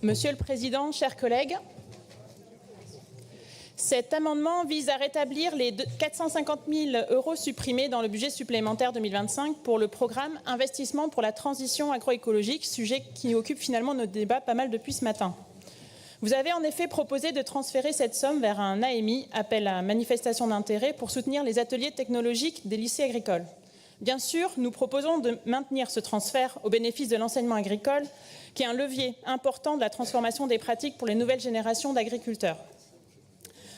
Monsieur le Président, chers collègues, cet amendement vise à rétablir les 450 000 € supprimés dans le budget supplémentaire 2025 pour le programme Investissement pour la transition agroécologique, sujet qui occupe finalement notre débat pas mal depuis ce matin. Vous avez en effet proposé de transférer cette somme vers un AMI, appel à manifestation d'intérêt, pour soutenir les ateliers technologiques des lycées agricoles. Bien sûr, nous proposons de maintenir ce transfert au bénéfice de l'enseignement agricole, qui est un levier important de la transformation des pratiques pour les nouvelles générations d'agriculteurs.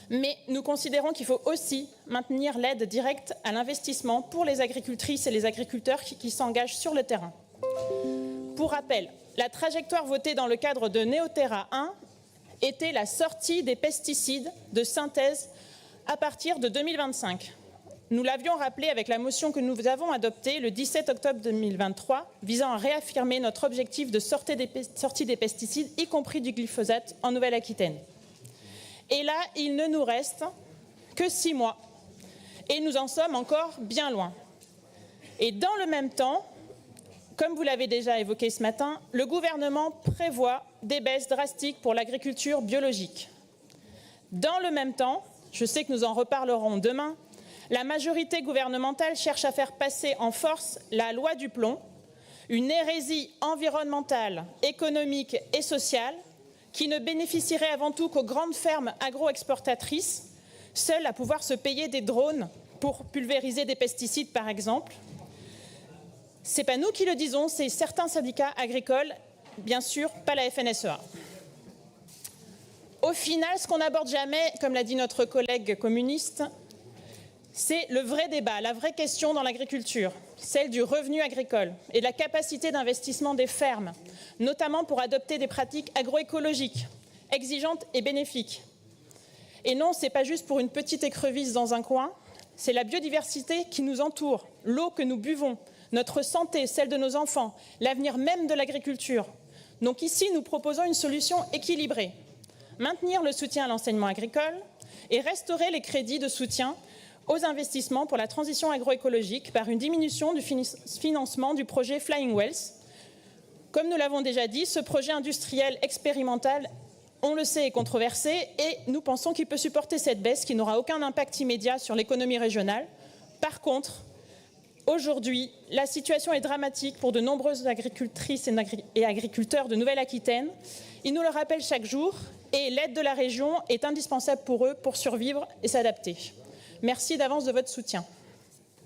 Mais nous considérons qu'il faut aussi maintenir l'aide directe à l'investissement pour les agricultrices et les agriculteurs qui s'engagent sur le terrain. Pour rappel, la trajectoire votée dans le cadre de Neoterra 1 était la sortie des pesticides de synthèse à partir de 2025. Nous l'avions rappelé avec la motion que nous avons adoptée le 17 octobre 2023, visant à réaffirmer notre objectif de sortie des pesticides, y compris du glyphosate, en Nouvelle-Aquitaine. Et là, il ne nous reste que 6 mois. Et nous en sommes encore bien loin. Et dans le même temps, comme vous l'avez déjà évoqué ce matin, le gouvernement prévoit des baisses drastiques pour l'agriculture biologique. Dans le même temps, je sais que nous en reparlerons demain, la majorité gouvernementale cherche à faire passer en force la loi du plomb, une hérésie environnementale, économique et sociale qui ne bénéficierait avant tout qu'aux grandes fermes agro-exportatrices, seules à pouvoir se payer des drones pour pulvériser des pesticides, par exemple. Ce n'est pas nous qui le disons, c'est certains syndicats agricoles, bien sûr, pas la FNSEA. Au final, ce qu'on n'aborde jamais, comme l'a dit notre collègue communiste, c'est le vrai débat, la vraie question dans l'agriculture, celle du revenu agricole et de la capacité d'investissement des fermes, notamment pour adopter des pratiques agroécologiques, exigeantes et bénéfiques. Et non, ce n'est pas juste pour une petite écrevisse dans un coin, c'est la biodiversité qui nous entoure, l'eau que nous buvons, notre santé, celle de nos enfants, l'avenir même de l'agriculture. Donc ici, nous proposons une solution équilibrée. Maintenir le soutien à l'enseignement agricole et restaurer les crédits de soutien aux investissements pour la transition agroécologique par une diminution du financement du projet Flying Wells. Comme nous l'avons déjà dit, ce projet industriel expérimental, on le sait, est controversé et nous pensons qu'il peut supporter cette baisse qui n'aura aucun impact immédiat sur l'économie régionale. Par contre, aujourd'hui, la situation est dramatique pour de nombreuses agricultrices et agriculteurs de Nouvelle-Aquitaine. Ils nous le rappellent chaque jour et l'aide de la région est indispensable pour eux pour survivre et s'adapter. Merci d'avance de votre soutien.